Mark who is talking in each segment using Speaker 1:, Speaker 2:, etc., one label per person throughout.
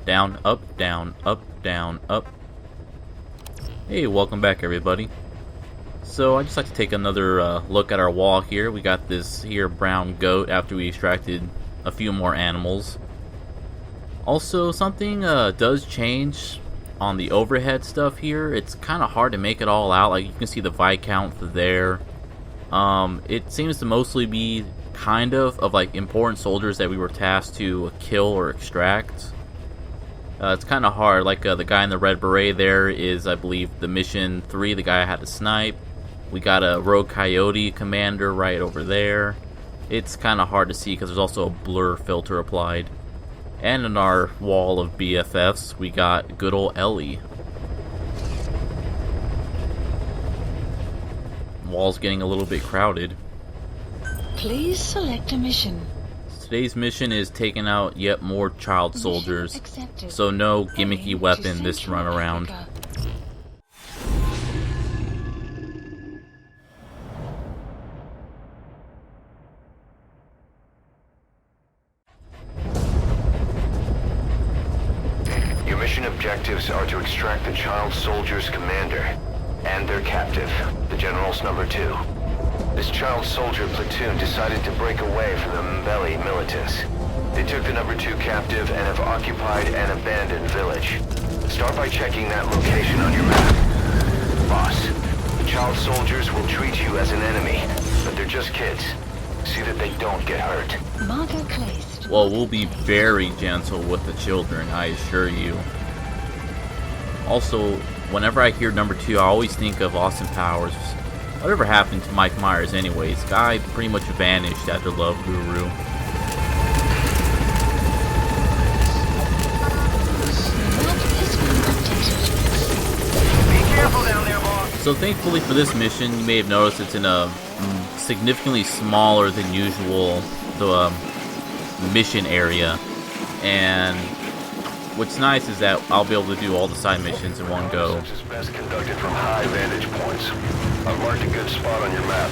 Speaker 1: Down, up, down, up, down, up. Hey, welcome back everybody. So I'd just like to take another look at our wall here. We got this here brown goat after we extracted a few more animals. Also, something does change on the overhead stuff here. It's kind of hard to make it all out. Like, you can see the Viscount there. It seems to mostly be kind of like important soldiers that we were tasked to kill or extract. It's kind of hard. Like the guy in the red beret there is, I believe, the mission 3, the guy I had to snipe. We got a rogue coyote commander right over there. It's kind of hard to see because there's also a blur filter applied. And in our wall of BFFs, we got good old Ellie. Wall's getting a little bit crowded.
Speaker 2: Please select a mission.
Speaker 1: Today's mission is taking out yet more child soldiers, so no gimmicky weapon this run around.
Speaker 3: Your mission objectives are to extract the child soldier's commander and their captive, the General's number 2. This child soldier platoon decided to break away from the Mbeli militants. They took the number 2 captive and have occupied an abandoned village. Start by checking that location on your map. Boss, the child soldiers will treat you as an enemy, but they're just kids. See that they don't get hurt.
Speaker 2: Marker placed.
Speaker 1: Well, we'll be very gentle with the children, I assure you. Also, whenever I hear number 2, I always think of Austin Powers. Whatever happened to Mike Myers anyways? Guy pretty much vanished after Love Guru.
Speaker 3: Be careful down there, boss.
Speaker 1: So thankfully for this mission, you may have noticed it's in a significantly smaller than usual mission area. And what's nice is that I'll be able to do all the side missions in one go.
Speaker 3: This is best conducted from high vantage points. I've marked a good spot on your map.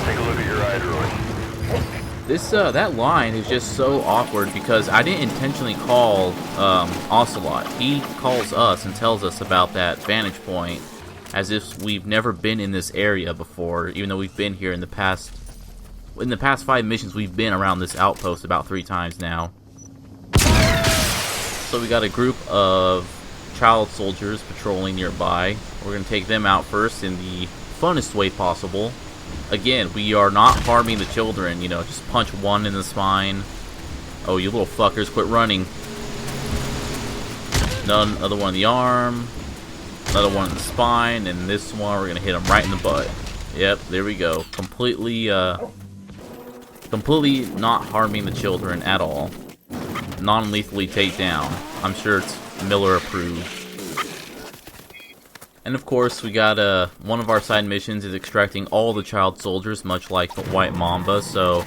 Speaker 3: Take a look at your eye druid.
Speaker 1: This that line is just so awkward because I didn't intentionally call Ocelot. He calls us and tells us about that vantage point as if we've never been in this area before, even though we've been here in the past. In the past 5 missions, we've been around this outpost about 3 times now. So we got a group of child soldiers patrolling nearby. We're going to take them out first in the funnest way possible. Again, we are not harming the children, you know, just punch one in the spine. Oh, you little fuckers, quit running. Another one in the arm. Another one in the spine. And this one, we're going to hit him right in the butt. Yep, there we go. Completely not harming the children at all. Non-lethally take down. I'm sure it's Miller approved. And of course, we got one of our side missions is extracting all the child soldiers, much like the White Mamba. So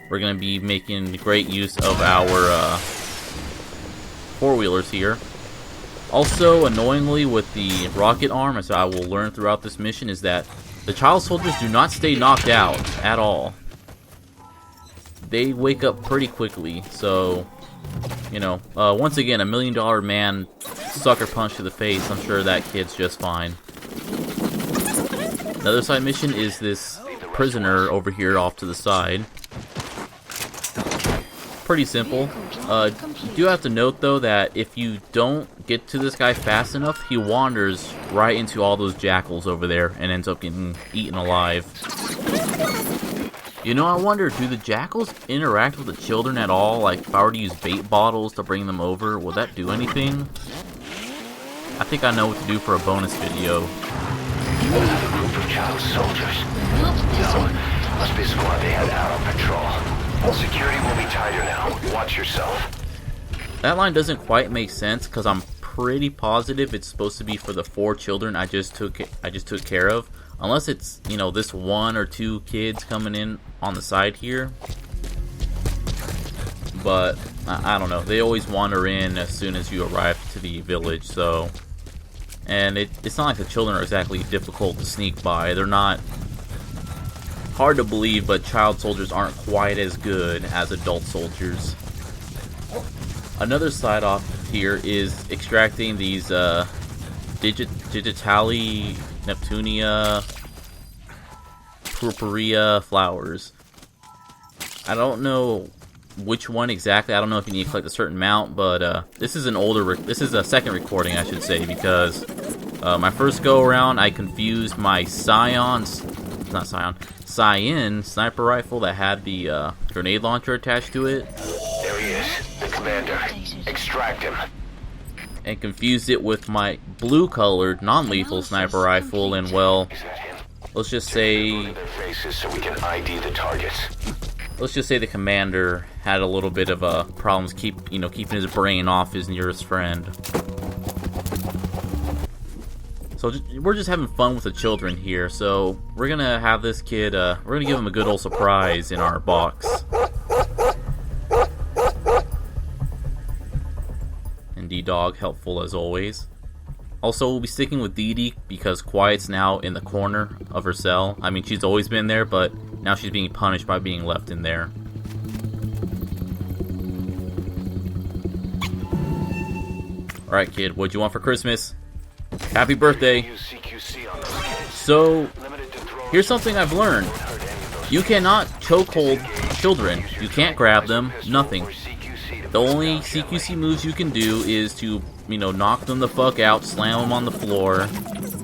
Speaker 1: we're going to be making great use of our 4-wheelers here. Also, annoyingly, with the rocket arm, as I will learn throughout this mission, is that the child soldiers do not stay knocked out at all. They wake up pretty quickly, so, you know, once again, $1 million man sucker punch to the face. I'm sure that kid's just fine. Another side mission is this prisoner over here off to the side. Pretty simple. You do have to note, though, that if you don't get to this guy fast enough, he wanders right into all those jackals over there and ends up getting eaten alive. You know, I wonder, do the jackals interact with the children at all? Like, if I were to use bait bottles to bring them over, would that do anything? I think I know what to do for a bonus video.
Speaker 3: Another group of child soldiers. No, must be a squad they had out on patrol. Security will be tighter now. Watch yourself.
Speaker 1: That line doesn't quite make sense because I'm pretty positive it's supposed to be for the 4 children I just took care of. Unless it's, you know, this 1 or 2 kids coming in on the side here. But I don't know. They always wander in as soon as you arrive to the village, so. And it's not like the children are exactly difficult to sneak by. They're not hard to believe, but child soldiers aren't quite as good as adult soldiers. Another side off here is extracting these Digitali Neptunia Purpurea flowers. I don't know which one exactly. I don't know if you need to collect a certain amount, but this is this is a second recording, I should say, because my first go around I confused my Cyan sniper rifle that had the grenade launcher attached to it.
Speaker 3: There he is, the commander. Extract him.
Speaker 1: And confused it with my blue-colored non-lethal sniper rifle, and well, let's just say
Speaker 3: Their faces so we can ID the targets.
Speaker 1: let's just say the commander had a little bit of problems keeping his brain off his nearest friend. So we're just having fun with the children here. So we're gonna have this kid. We're gonna give him a good old surprise in our box. And D-Dog helpful as always. Also, we'll be sticking with Dee Dee because Quiet's now in the corner of her cell. I mean, she's always been there, but now she's being punished by being left in there. Alright, kid, what'd you want for Christmas? Happy birthday! So, here's something I've learned. You cannot chokehold children. You can't grab them, nothing. The only CQC moves you can do is to, knock them the fuck out, slam them on the floor,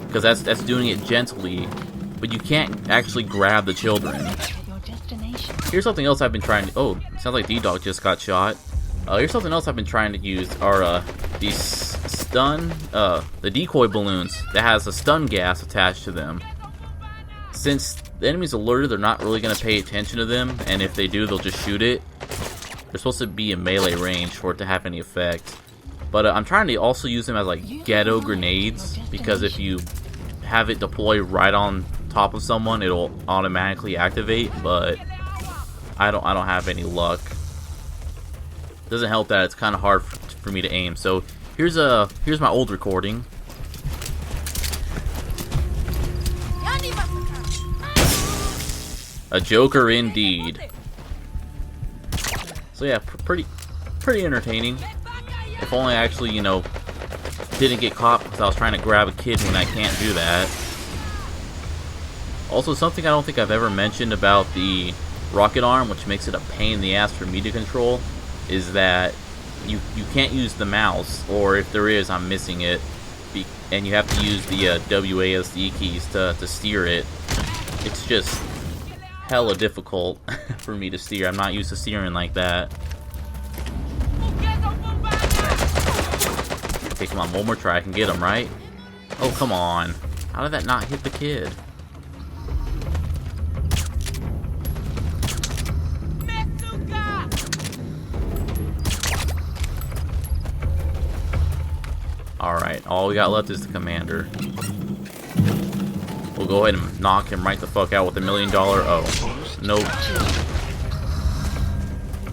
Speaker 1: because that's doing it gently, but you can't actually grab the children. Here's something else I've been trying to... Oh, it sounds like D-Dog just got shot. Here's something else I've been trying to use are these the decoy balloons that has a stun gas attached to them. Since the enemy's alerted, they're not really going to pay attention to them, and if they do, they'll just shoot it. They're supposed to be in melee range for it to have any effect. But I'm trying to also use them as like ghetto grenades, because if you have it deploy right on top of someone, it'll automatically activate, but I don't have any luck. Doesn't help that it's kind of hard for me to aim. So here's my old recording. A joker indeed. So yeah, pretty entertaining. If only I actually, didn't get caught because I was trying to grab a kid when I can't do that. Also, something I don't think I've ever mentioned about the rocket arm, which makes it a pain in the ass for me to control, is that you can't use the mouse, or if there is, I'm missing it, and you have to use the WASD keys to steer it. It's just hella difficult for me to steer. I'm not used to steering like that. Okay, come on, one more try, I can get him, right? Oh, come on. How did that not hit the kid? Alright, all we got left is the commander. We'll go ahead and knock him right the fuck out with $1 million. Oh, nope.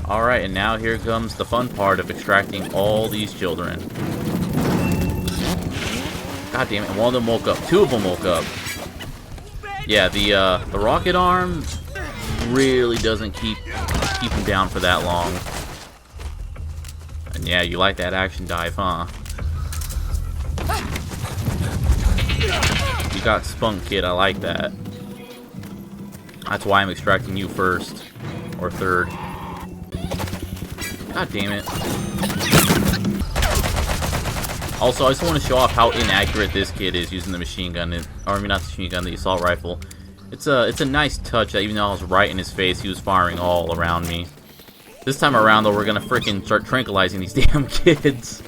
Speaker 1: Alright, and now here comes the fun part of extracting all these children. God damn it, and one of them woke up. Two of them woke up. Yeah, the rocket arm really doesn't keep him down for that long. And yeah, you like that action dive, huh? You got spunk, kid. I like that. That's why I'm extracting you first. Or third. God damn it. Also, I just want to show off how inaccurate this kid is using the machine gun. Or I mean, not the machine gun, the assault rifle. It's a nice touch that even though I was right in his face, he was firing all around me. This time around, though, we're gonna freaking start tranquilizing these damn kids.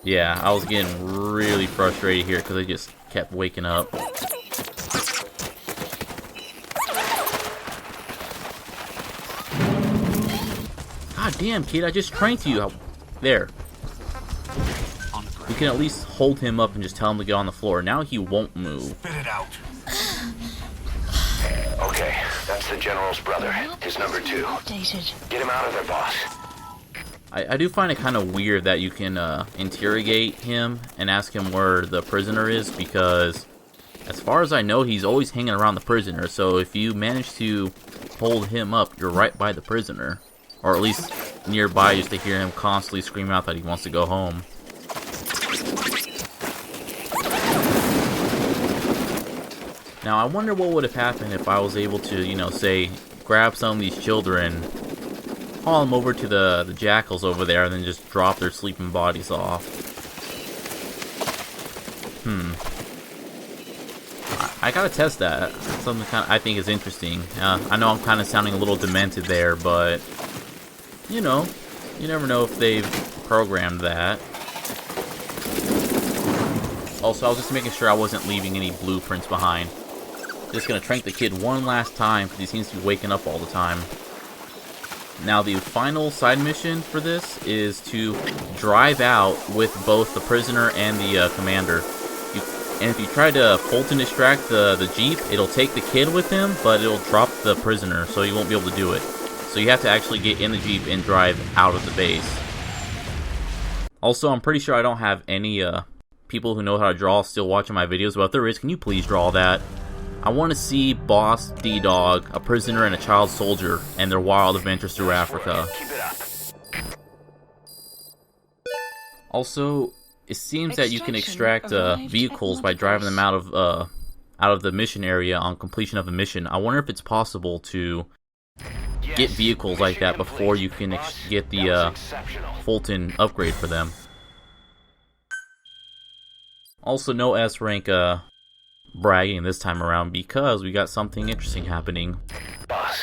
Speaker 1: Yeah, I was getting really frustrated here because they just kept waking up. God damn, kid, I just trained you. There. We can at least hold him up and just tell him to get on the floor. Now he won't move.
Speaker 3: Spit it out. Okay, that's the General's brother. His number 2. Get him out of there, boss.
Speaker 1: I do find it kind of weird that you can interrogate him and ask him where the prisoner is, because as far as I know, he's always hanging around the prisoner. So if you manage to hold him up, you're right by the prisoner. Or at least nearby just to hear him constantly scream out that he wants to go home. Now, I wonder what would have happened if I was able to, you know, say, grab some of these children, haul them over to the jackals over there, and then just drop their sleeping bodies off. I gotta test that. That's something I think is interesting. I know I'm kind of sounding a little demented there, but, you know, you never know if they've programmed that. Also, I was just making sure I wasn't leaving any blueprints behind. Just gonna trank the kid one last time because he seems to be waking up all the time. Now the final side mission for this is to drive out with both the prisoner and the commander. And if you try to Fulton distract the Jeep, it'll take the kid with him, but it'll drop the prisoner, so you won't be able to do it. So you have to actually get in the Jeep and drive out of the base. Also, I'm pretty sure I don't have any people who know how to draw still watching my videos, but if there is, can you please draw that? I want to see Boss, D-Dog, a prisoner, and a child soldier, and their wild adventures through Africa. Also, it seems that you can extract vehicles by driving them out of the mission area on completion of a mission. I wonder if it's possible to get vehicles like that before you can get the Fulton upgrade for them. Also, no S rank bragging this time around because we got something interesting happening.
Speaker 3: Boss,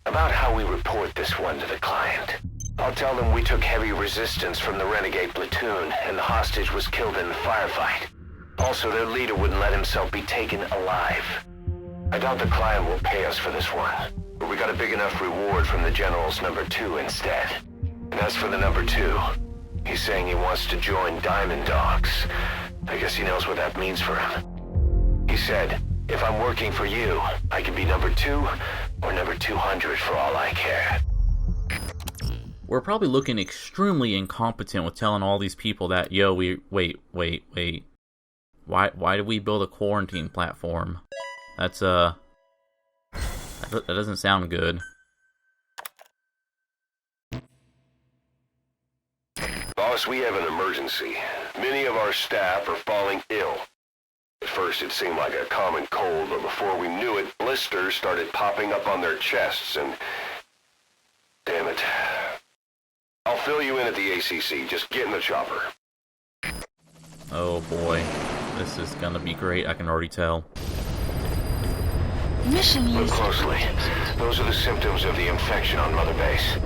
Speaker 3: about how we report this one to the client. I'll tell them we took heavy resistance from the renegade platoon and the hostage was killed in the firefight. Also, their leader wouldn't let himself be taken alive. I doubt the client will pay us for this one, but we got a big enough reward from the General's number 2 instead. And as for the number 2, he's saying he wants to join Diamond Dogs. I guess he knows what that means for him. He said, if I'm working for you, I can be number 2 or number 200 for all I care.
Speaker 1: We're probably looking extremely incompetent with telling all these people that, yo, wait. Why did we build a quarantine platform? That's, that doesn't sound good.
Speaker 3: Boss, we have an emergency. Many of our staff are falling ill. At first it seemed like a common cold, but before we knew it, blisters started popping up on their chests and... Damn it. I'll fill you in at the ACC. Just get in the chopper.
Speaker 1: Oh boy. This is gonna be great, I can already tell.
Speaker 2: Mission
Speaker 3: Look
Speaker 2: list.
Speaker 3: closely. Those are the symptoms of the infection on Mother Base.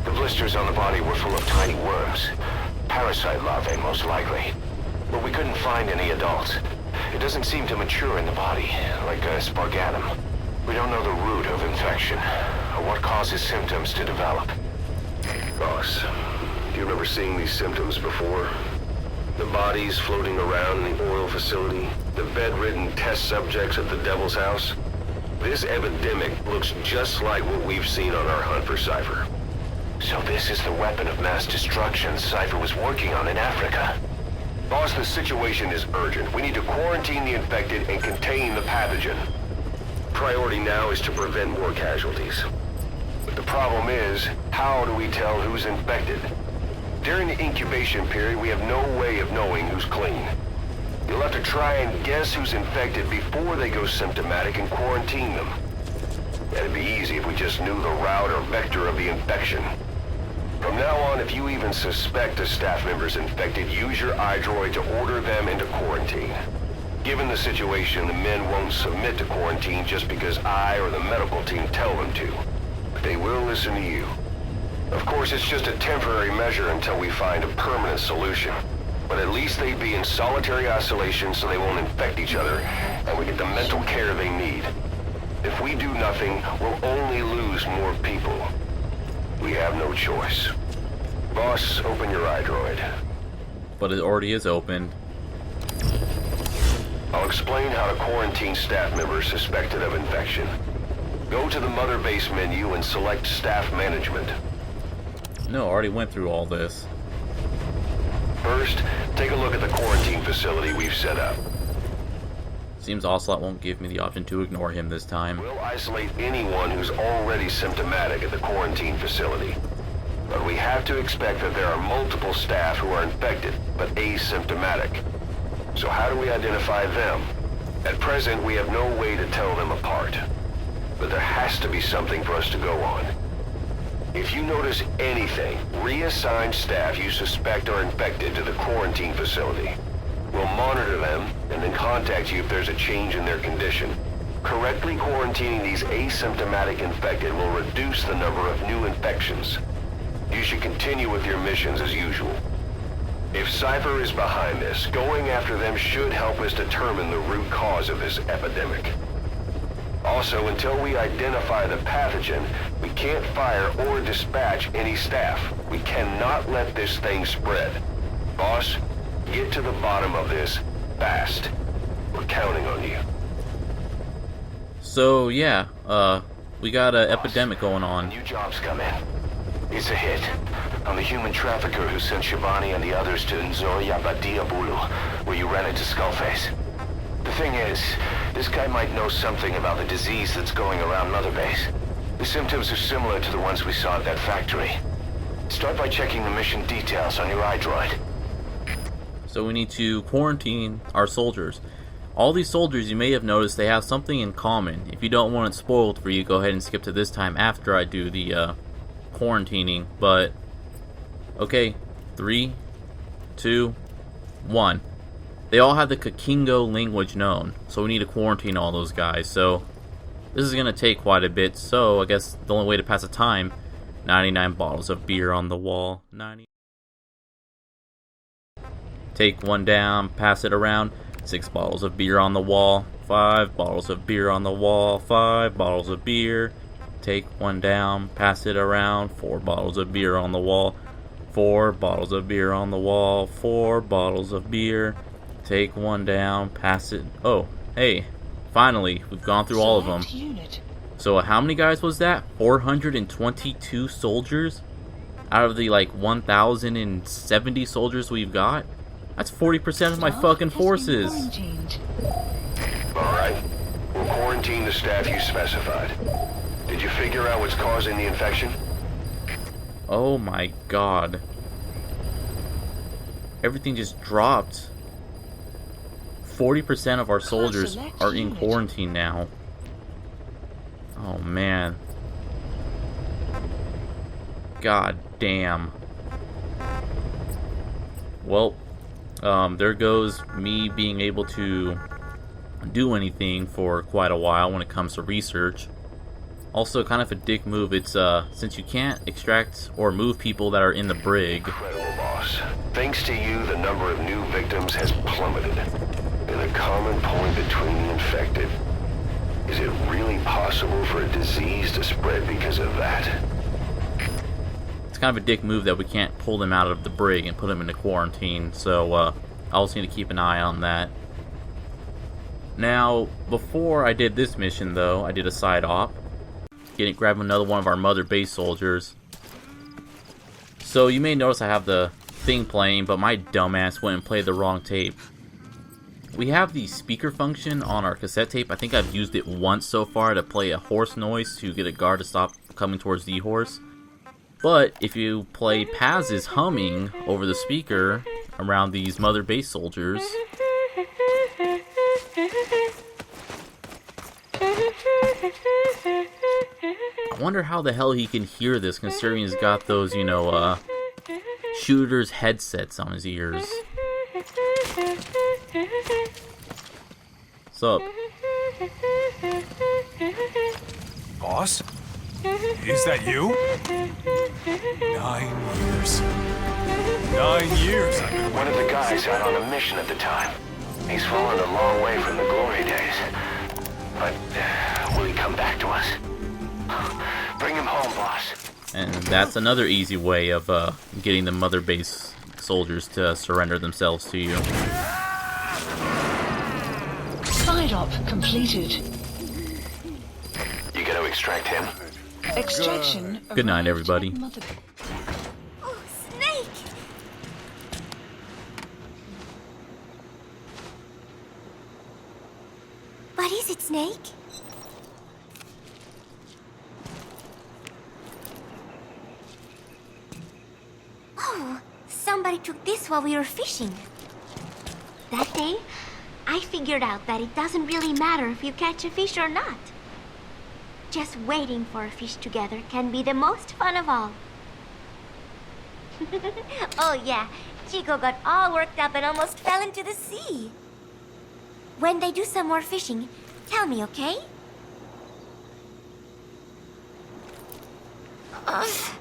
Speaker 3: The blisters on the body were full of tiny worms. Parasite larvae, most likely. But we couldn't find any adults. It doesn't seem to mature in the body, like a spargatum. We don't know the root of infection, or what causes symptoms to develop. Boss, do you remember seeing these symptoms before? The bodies floating around in the oil facility, the bedridden test subjects at the Devil's House. This epidemic looks just like what we've seen on our hunt for Cypher. So this is the weapon of mass destruction Cypher was working on in Africa. Boss, the situation is urgent. We need to quarantine the infected and contain the pathogen. Priority now is to prevent more casualties. But the problem is, how do we tell who's infected? During the incubation period, we have no way of knowing who's clean. You'll have to try and guess who's infected before they go symptomatic and quarantine them. That'd be easy if we just knew the route or vector of the infection. From now on, if you even suspect a staff member's infected, use your iDroid to order them into quarantine. Given the situation, the men won't submit to quarantine just because I or the medical team tell them to. But they will listen to you. Of course, it's just a temporary measure until we find a permanent solution. But at least they'd be in solitary isolation so they won't infect each other, and we get the mental care they need. If we do nothing, we'll only lose more people. We have no choice. Boss, open your iDroid.
Speaker 1: But it already is opened.
Speaker 3: I'll explain how to quarantine staff members suspected of infection. Go to the Mother Base menu and select Staff Management.
Speaker 1: No, I already went through all this.
Speaker 3: First, take a look at the quarantine facility we've set up.
Speaker 1: Seems Ocelot won't give me the option to ignore him this time.
Speaker 3: We'll isolate anyone who's already symptomatic at the quarantine facility. But we have to expect that there are multiple staff who are infected, but asymptomatic. So how do we identify them? At present, we have no way to tell them apart. But there has to be something for us to go on. If you notice anything, reassign staff you suspect are infected to the quarantine facility. We'll monitor them, and then contact you if there's a change in their condition. Correctly quarantining these asymptomatic infected will reduce the number of new infections. You should continue with your missions as usual. If Cypher is behind this, going after them should help us determine the root cause of this epidemic. Also, until we identify the pathogen, we can't fire or dispatch any staff. We cannot let this thing spread. Boss, get to the bottom of this fast. We're counting on you.
Speaker 1: So yeah, we got an epidemic going on.
Speaker 3: New jobs come in. It's a hit. I'm the human trafficker who sent Shabani and the others to Nzoya Badia Bulu, where you ran into Skullface. The thing is, this guy might know something about the disease that's going around Mother Base. The symptoms are similar to the ones we saw at that factory. Start by checking the mission details on your iDroid.
Speaker 1: So we need to quarantine our soldiers. All these soldiers, you may have noticed, they have something in common. If you don't want it spoiled for you, go ahead and skip to this time after I do the quarantining. But okay, 3, 2, 1. They all have the Kakingo language known, so we need to quarantine all those guys. So this is gonna take quite a bit. So I guess the only way to pass the time, 99 bottles of beer on the wall. 90. Take one down, pass it around. 6 bottles of beer on the wall. 5 bottles of beer on the wall. 5 bottles of beer. Take one down, pass it around. 4 bottles of beer on the wall. 4 bottles of beer on the wall. 4 bottles of beer. Take one down, pass it. Oh, hey, finally, we've gone through all of them. So how many guys was that? 422 soldiers out of the like 1,070 soldiers we've got? That's 40% of my fucking forces.
Speaker 3: Alright, we'll quarantine the staff you specified. Did you figure out what's causing the infection?
Speaker 1: Oh my god. Everything just dropped. 40% of our soldiers are in quarantine now. Oh man. God damn. Well, there goes me being able to do anything for quite a while when it comes to research. Also, kind of a dick move. It's since you can't extract or move people that are in the brig.
Speaker 3: Incredible, boss. Thanks to you, the number of new victims has plummeted. And the common point between the infected, is it really possible for a disease to spread because of that?
Speaker 1: It's kind of a dick move that we can't pull them out of the brig and put them into quarantine. So I also need to keep an eye on that. Now, before I did this mission, though, I did a side op. Grab another one of our Mother Base soldiers. So you may notice I have the thing playing, but my dumbass went and played the wrong tape. We have the speaker function on our cassette tape. I think I've used it once so far to play a horse noise to get a guard to stop coming towards the horse. But if you play Paz's humming over the speaker around these Mother Base soldiers, I wonder how the hell he can hear this, considering he's got those, you know, shooter's headsets on his ears. What's up?
Speaker 4: Boss? Is that you? 9 years. 9 years I've been
Speaker 3: One of the guys out on a mission at the time. He's fallen a long way from the glory days. But will he come back to us? Bring him home, boss.
Speaker 1: And that's another easy way of getting the Mother Base soldiers to surrender themselves to you.
Speaker 2: Side op completed.
Speaker 3: You gonna extract him?
Speaker 2: Extraction.
Speaker 1: Good night, everybody.
Speaker 5: Oh, Snake! What is it, Snake? Somebody took this while we were fishing. That day, I figured out that it doesn't really matter if you catch a fish or not. Just waiting for a fish together can be the most fun of all. Oh yeah, Chico got all worked up and almost fell into the sea. When they do some more fishing, tell me, okay? Ugh.